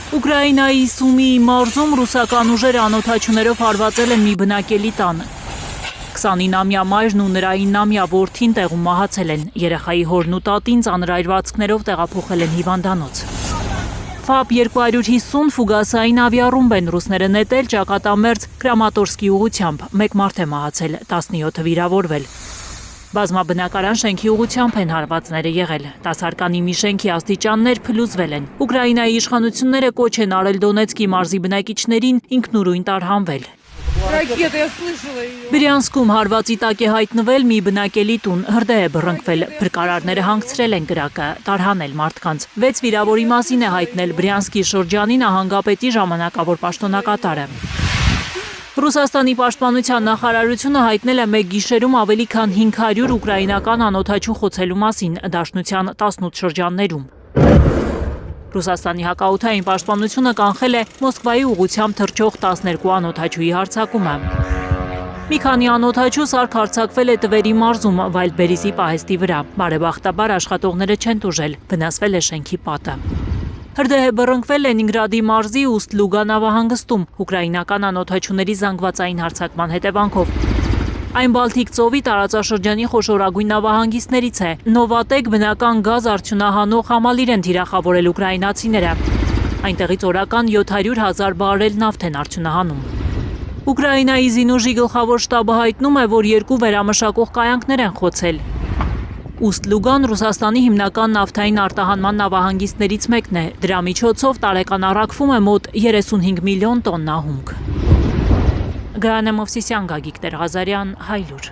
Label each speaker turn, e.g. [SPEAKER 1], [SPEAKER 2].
[SPEAKER 1] Ուկրաինայի Սումիի մարզում ռուսական ուժերը անօդաչուներով հարվածել են մի բնակելի տան։ 29-ամյա մայրն ու նրա 9-ամյա որդին տեղում մահացել են։ Երեխայի հորն ու տատին ծանր այրվածքներով տեղափոխել են հիվանդանոց։ ՖԱԲ 250 ֆուգասային ավիառումբ են ռուսները նետել ճակատամերձ Կրամատորսկի ուղղությամբ։ Մեկ մարդ է մահացել, 17-ը վիրավորվել։ Բազմաբնակարան շենքի ուղղությամբ են հարվածները եղել։ 10 հարկանի մի շենքի աստիճաններ փլուզվել են։ Ուկրաինայի իշխանությունները կոչ են արել Դոնեցկի մարզի բնակիչներին ինքնուրույն տարհանվել։ Բրյանսկում հարվածի տակ է հայտնվել մի բնակելի տուն, հրդեհ է բռնկվել, փրկարարները հանգցրել են կրակը, տարհանել մարդկանց։ 6 վիրավորի մասին է հայտնել Բրյանսկի շրջանի նահանգապետի ժամանակավոր պաշտոնակատարը։ Ռուսաստանի պաշտպանության նախարարությունը հայտնել է մեկ գիշերում ավելի քան 500 ուկրաինական անօդաչու խոցելու մասին Դաշնության 18 շրջաններում։ Ռուսաստանի հակաօդային պաշտպանությունը կանխել է Մոսկվայի ուղղությամբ թռչող 12 անօդաչուի հարձակումը։ Մի քանի անօդաչու սարք հարձակվել է Տվերի մարզում Վայլդբերիսի պահեստի վրա։ Բարեբախտաբար աշխատողները չեն տուժել, վնասվել է շենքի պատը։ Հրդեհ է բռնկվել Լենինգրադի մարզի Ուստ-Լուգա նավահանգստում ուկրաինական անօդաչուների զանգվածային հարձակման հետևանքով։ Այն Բալթիկ ծովի տարածաշրջանի խոշորագույն նավահանգիստներից է։ Նովատեկ բնական գազ արդյունահանող համալիր են թիրախավորել ուկրաինացիները։ Այնտեղից օրական 700,000 բարել նավթ են արդյունահանում։ Ուկրաինայի զինուժի գլխավոր շտաբը հայտնում է, որ 2 վերամշակող կայանքներ են խոցել։ Ուստ-Լուգան Ռուսաստանի հիմնական նավթային արտահանման նավահանգիստներից մեկն է։ Դրա միջոցով տարեկան առաքվում է մոտ 35 միլիոն տոննա հումք։ Գայանե Մովսիսյան, Գագիկ Տեր-Ղազարյան, Հայլուր։